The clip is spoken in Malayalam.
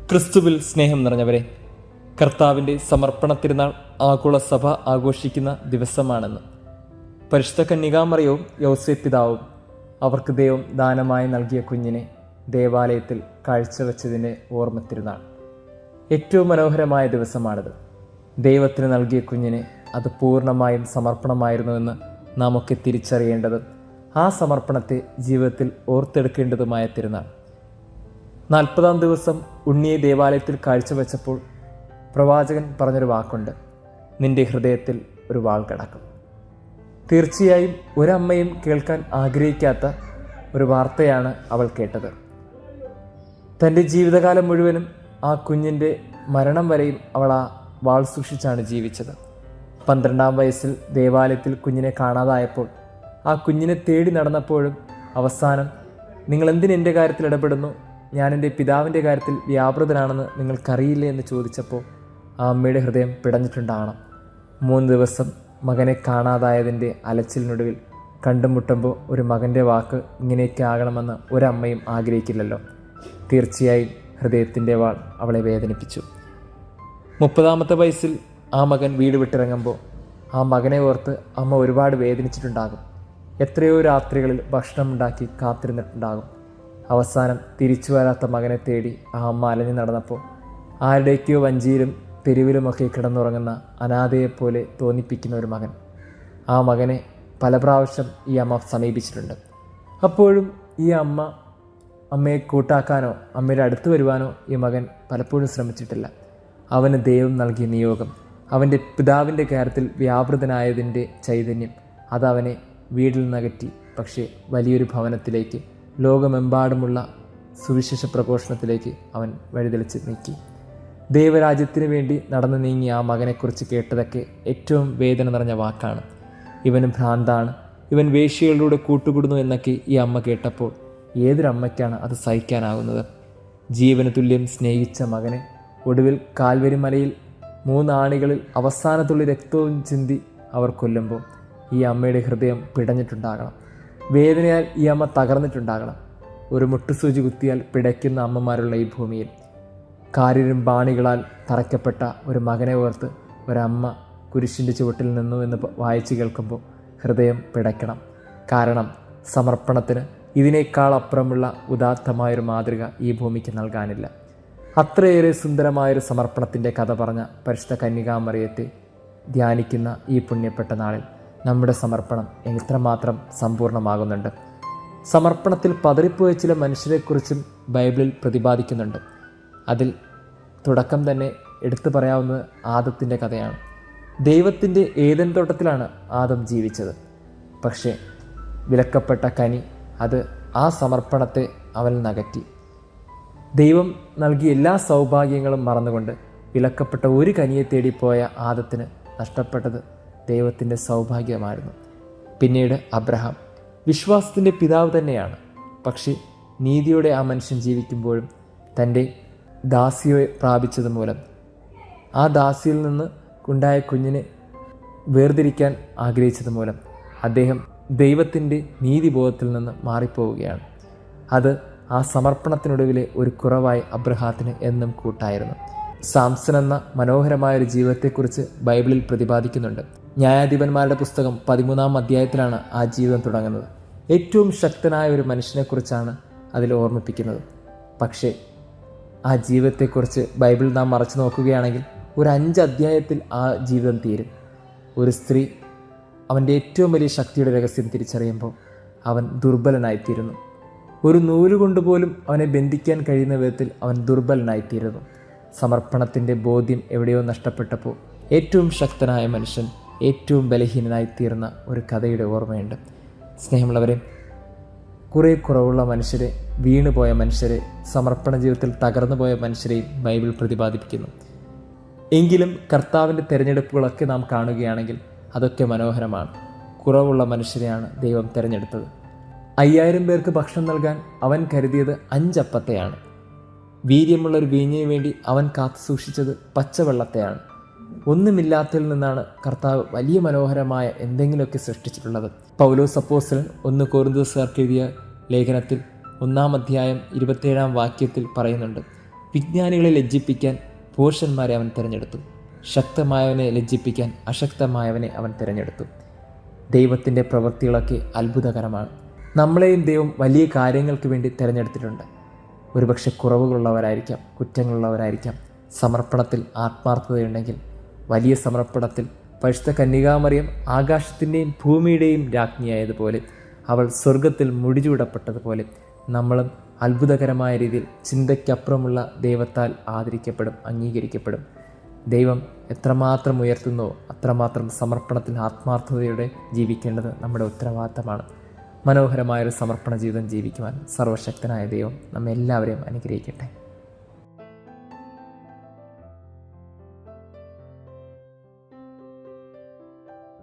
ക്രിസ്തുവിൽ സ്നേഹം നിറഞ്ഞവരെ, കർത്താവിൻ്റെ സമർപ്പണ തിരുനാൾ ആഗോള സഭ ആഘോഷിക്കുന്ന ദിവസമാണെന്ന്. പരിശുദ്ധ കന്യകാമറിയവും യോസേപ്പ് പിതാവും അവർക്ക് ദൈവം ദാനമായി നൽകിയ കുഞ്ഞിനെ ദേവാലയത്തിൽ കാഴ്ചവെച്ചതിൻ്റെ ഓർമ്മ തിരുനാൾ. ഏറ്റവും മനോഹരമായ ദിവസമാണിത്. ദൈവത്തിന് നൽകിയ കുഞ്ഞിനെ അത് പൂർണ്ണമായും സമർപ്പണമായിരുന്നുവെന്ന് നാം ഒക്കെ തിരിച്ചറിയേണ്ടത്, ആ സമർപ്പണത്തെ ജീവിതത്തിൽ ഓർത്തെടുക്കേണ്ടതുമായ തിരുനാൾ. 40-ാം ദിവസം ഉണ്ണിയെ ദേവാലയത്തിൽ കാഴ്ചവെച്ചപ്പോൾ പ്രവാചകൻ പറഞ്ഞൊരു വാക്കുണ്ട്: നിന്റെ ഹൃദയത്തിൽ ഒരു വാൾ കിടക്കും. തീർച്ചയായും ഒരമ്മയും കേൾക്കാൻ ആഗ്രഹിക്കാത്ത ഒരു വാർത്തയാണ് അവൾ കേട്ടത്. തൻ്റെ ജീവിതകാലം മുഴുവനും ആ കുഞ്ഞിൻ്റെ മരണം വരെയും അവൾ ആ വാൾ സൂക്ഷിച്ചാണ് ജീവിച്ചത്. 12-ാം വയസ്സിൽ ദേവാലയത്തിൽ കുഞ്ഞിനെ കാണാതായപ്പോൾ, ആ കുഞ്ഞിനെ തേടി നടന്നപ്പോഴും അവസാനം, നിങ്ങൾ എന്തിന് എൻ്റെ കാര്യത്തിൽ ഇടപെടുന്നു, ഞാൻ എൻ്റെ പിതാവിൻ്റെ കാര്യത്തിൽ വ്യാപൃതനാണെന്ന് നിങ്ങൾക്കറിയില്ലേ എന്ന് ചോദിച്ചപ്പോൾ ആ അമ്മയുടെ ഹൃദയം പിടഞ്ഞിട്ടുണ്ടാകണം. 3 ദിവസം മകനെ കാണാതായതിൻ്റെ അലച്ചിലിനൊടുവിൽ കണ്ടുമുട്ടുമ്പോൾ ഒരു മകൻ്റെ വാക്ക് ഇങ്ങനെയൊക്കെ ആകണമെന്ന് ഒരമ്മയും ആഗ്രഹിക്കില്ലല്ലോ. തീർച്ചയായും ഹൃദയത്തിൻ്റെ വാൾ അവളെ വേദനിപ്പിച്ചു. 30-ാമത്തെ വയസ്സിൽ ആ മകൻ വീട് വിട്ടിറങ്ങുമ്പോൾ ആ മകനെ ഓർത്ത് അമ്മ ഒരുപാട് വേദനിച്ചിട്ടുണ്ടാകും. എത്രയോ രാത്രികളിൽ ഭക്ഷണം ഉണ്ടാക്കി കാത്തിരുന്നിട്ടുണ്ടാകും. അവസാനം തിരിച്ചു വരാത്ത മകനെ തേടി ആ അമ്മ അലഞ്ഞു നടന്നപ്പോൾ ആരുടെയൊക്കെയോ വഞ്ചിയിലും തെരുവിലുമൊക്കെ കിടന്നുറങ്ങുന്ന അനാഥയെപ്പോലെ തോന്നിപ്പിക്കുന്ന ഒരു മകൻ. ആ മകനെ പല പ്രാവശ്യം ഈ അമ്മ സമീപിച്ചിട്ടുണ്ട്. അപ്പോഴും ഈ അമ്മയെ കൂട്ടാക്കാനോ അമ്മയുടെ അടുത്ത് വരുവാനോ ഈ മകൻ പലപ്പോഴും ശ്രമിച്ചിട്ടില്ല. അവന് ദൈവം നൽകിയ നിയോഗം, അവൻ്റെ പിതാവിൻ്റെ കാര്യത്തിൽ വ്യാപൃതനായതിൻ്റെ ചൈതന്യം, അതവനെ വീട്ടിൽ നിന്നകറ്റി. പക്ഷേ വലിയൊരു ഭവനത്തിലേക്ക്, ലോകമെമ്പാടുമുള്ള സുവിശേഷ പ്രഘോഷണത്തിലേക്ക് അവൻ വഴിതെളിച്ച് നീക്കി. ദൈവരാജ്യത്തിന് വേണ്ടി നടന്നു നീങ്ങിയ ആ മകനെക്കുറിച്ച് കേട്ടതൊക്കെ ഏറ്റവും വേദന നിറഞ്ഞ വാക്കാണ്: ഇവന് ഭ്രാന്താണ്, ഇവൻ വേശ്യകളിലൂടെ കൂട്ടുകൂടുന്നു എന്നൊക്കെ ഈ അമ്മ കേട്ടപ്പോൾ ഏതൊരമ്മയ്ക്കാണ് അത് സഹിക്കാനാകുന്നത്? ജീവന് തുല്യം സ്നേഹിച്ച മകനെ ഒടുവിൽ കാൽവരി മലയിൽ 3 ആണികളിൽ അവസാനത്തുള്ളി രക്തവും ചിന്തി അവർ കൊല്ലുമ്പോൾ ഈ അമ്മയുടെ ഹൃദയം പിടഞ്ഞിട്ടുണ്ടാകണം. വേദനയാൽ ഈ അമ്മ തകർന്നിട്ടുണ്ടാകണം. ഒരു മുട്ടുസൂചി കുത്തിയാൽ പിടയ്ക്കുന്ന അമ്മമാരുള്ള ഈ ഭൂമിയിൽ കാരിരും ബാണികളാൽ തറയ്ക്കപ്പെട്ട ഒരു മകനെ ഓർത്ത് ഒരമ്മ കുരിശിൻ്റെ ചുവട്ടിൽ നിന്നു എന്ന് വായിച്ച് കേൾക്കുമ്പോൾ ഹൃദയം പിടയ്ക്കണം. കാരണം സമർപ്പണത്തിന് ഇതിനേക്കാൾ അപ്പുറമുള്ള ഉദാത്തമായൊരു മാതൃക ഈ ഭൂമിക്ക് നൽകാനില്ല. അത്രയേറെ സുന്ദരമായൊരു സമർപ്പണത്തിൻ്റെ കഥ പറഞ്ഞ പരിശുദ്ധ കന്യകാമറിയത്തെ ധ്യാനിക്കുന്ന ഈ പുണ്യപ്പെട്ട നാളിൽ നമ്മുടെ സമർപ്പണം എത്രമാത്രം സമ്പൂർണ്ണമാകുന്നുണ്ട്. സമർപ്പണത്തിൽ പതറിപ്പോയ ചില മനുഷ്യരെക്കുറിച്ചും ബൈബിളിൽ പ്രതിപാദിക്കുന്നുണ്ട്. അതിൽ തുടക്കം തന്നെ എടുത്തു പറയാവുന്നത് ആദത്തിൻ്റെ കഥയാണ്. ദൈവത്തിൻ്റെ ഏദൻ തോട്ടത്തിലാണ് ആദം ജീവിച്ചത്. പക്ഷേ വിലക്കപ്പെട്ട കനി അത് ആ സമർപ്പണത്തെ അവനിൽ നകറ്റി. ദൈവം നൽകിയ എല്ലാ സൗഭാഗ്യങ്ങളും മറന്നുകൊണ്ട് വിലക്കപ്പെട്ട ഒരു കനിയെ തേടിപ്പോയ ആദത്തിന് നഷ്ടപ്പെട്ടത് ദൈവത്തിൻ്റെ സൗഭാഗ്യമായിരുന്നു. പിന്നീട് അബ്രഹാം വിശ്വാസത്തിൻ്റെ പിതാവ് തന്നെയാണ്. പക്ഷേ നീതിയോടെ ആ മനുഷ്യൻ ജീവിക്കുമ്പോഴും തൻ്റെ ദാസിയെ പ്രാപിച്ചത് മൂലം ആ ദാസിയിൽ നിന്ന് ഉണ്ടായ കുഞ്ഞിനെ വേർതിരിക്കാൻ ആഗ്രഹിച്ചത് മൂലം അദ്ദേഹം ദൈവത്തിൻ്റെ നീതിബോധത്തിൽ നിന്ന് മാറിപ്പോവുകയാണ്. അത് ആ സമർപ്പണത്തിനൊടുവിലെ ഒരു കുറവായി അബ്രഹാത്തിന് എന്നും കൂട്ടായിരുന്നു. സാംസൺ എന്ന മനോഹരമായൊരു ജീവിതത്തെക്കുറിച്ച് ബൈബിളിൽ പ്രതിപാദിക്കുന്നുണ്ട്. ന്യായാധിപന്മാരുടെ പുസ്തകം 13-ാം അധ്യായത്തിലാണ് ആ ജീവിതം തുടങ്ങുന്നത്. ഏറ്റവും ശക്തനായ ഒരു മനുഷ്യനെക്കുറിച്ചാണ് അതിൽ ഓർമ്മിപ്പിക്കുന്നത്. പക്ഷേ ആ ജീവിതത്തെക്കുറിച്ച് ബൈബിൾ നാം മറച്ചു നോക്കുകയാണെങ്കിൽ ഒരു 5 അധ്യായത്തിൽ ആ ജീവിതം തീരും. ഒരു സ്ത്രീ അവൻ്റെ ഏറ്റവും വലിയ ശക്തിയുടെ രഹസ്യം തിരിച്ചറിയുമ്പോൾ അവൻ ദുർബലനായിത്തീരുന്നു. ഒരു നൂലുകൊണ്ട് പോലും അവനെ ബന്ധിക്കാൻ കഴിയുന്ന വിധത്തിൽ അവൻ ദുർബലനായിത്തീരുന്നു. സമർപ്പണത്തിൻ്റെ ബോധ്യം എവിടെയോ നഷ്ടപ്പെട്ടപ്പോൾ ഏറ്റവും ശക്തനായ മനുഷ്യൻ ഏറ്റവും ബലഹീനനായിത്തീർന്ന ഒരു കഥയുടെ ഓർമ്മയുണ്ട്. സ്നേഹമുള്ളവരെ, കുറേ കുറവുള്ള മനുഷ്യരെ, വീണുപോയ മനുഷ്യരെ, സമർപ്പണ ജീവിതത്തിൽ തകർന്നു പോയ മനുഷ്യരെയും ബൈബിൾ പ്രതിപാദിപ്പിക്കുന്നു. എങ്കിലും കർത്താവിൻ്റെ തിരഞ്ഞെടുപ്പുകളൊക്കെ നാം കാണുകയാണെങ്കിൽ അതൊക്കെ മനോഹരമാണ്. കുറവുള്ള മനുഷ്യരെയാണ് ദൈവം തിരഞ്ഞെടുത്തത്. 5000 പേർക്ക് ഭക്ഷണം നൽകാൻ അവൻ കരുതിയത് 5 അപ്പത്തെയാണ്. വീര്യമുള്ളൊരു വീഞ്ഞിന് വേണ്ടി അവൻ കാത്തു സൂക്ഷിച്ചത് പച്ചവെള്ളത്തെയാണ്. ഒന്നുമില്ലാത്തതിൽ നിന്നാണ് കർത്താവ് വലിയ മനോഹരമായ എന്തെങ്കിലുമൊക്കെ സൃഷ്ടിച്ചിട്ടുള്ളത്. പൗലോസ് അപ്പോസ്തലൻ 1 കൊരിന്ത്യക്കാർക്ക് എഴുതിയ ലേഖനത്തിൽ 1-ാം അധ്യായം 27-ാം വാക്യത്തിൽ പറയുന്നുണ്ട്: വിജ്ഞാനികളെ ലജ്ജിപ്പിക്കാൻ ഭോഷന്മാരെ അവൻ തിരഞ്ഞെടുത്തു. ശക്തമായവനെ ലജ്ജിപ്പിക്കാൻ അശക്തമായവനെ അവൻ തിരഞ്ഞെടുത്തു. ദൈവത്തിൻ്റെ പ്രവൃത്തികളൊക്കെ അത്ഭുതകരമാണ്. നമ്മളെയും ദൈവം വലിയ കാര്യങ്ങൾക്ക് വേണ്ടി തിരഞ്ഞെടുത്തിട്ടുണ്ട്. ഒരുപക്ഷെ കുറവുകളുള്ളവരായിരിക്കാം, കുറ്റങ്ങളുള്ളവരായിരിക്കാം. സമർപ്പണത്തിൽ ആത്മാർത്ഥതയുണ്ടെങ്കിൽ, വലിയ സമർപ്പണത്തിൽ പരിശുദ്ധ കന്യകാമറിയം ആകാശത്തിൻ്റെയും ഭൂമിയുടെയും രാജ്ഞിയായതുപോലെ, അവൾ സ്വർഗത്തിൽ മുടിചൂടപ്പെട്ടതുപോലെ നമ്മളും അത്ഭുതകരമായ രീതിയിൽ ചിന്തയ്ക്കപ്പുറമുള്ള ദൈവത്താൽ ആദരിക്കപ്പെടും, അംഗീകരിക്കപ്പെടും. ദൈവം എത്രമാത്രം ഉയർത്തുന്നോ അത്രമാത്രം സമർപ്പണത്തിൽ ആത്മാർത്ഥതയോടെ ജീവിക്കേണ്ടത് നമ്മുടെ ഉത്തരവാദിത്തമാണ്. മനോഹരമായൊരു സമർപ്പണ ജീവിതം ജീവിക്കുവാൻ സർവശക്തനായ ദൈവം നമ്മെല്ലാവരെയും അനുഗ്രഹിക്കട്ടെ.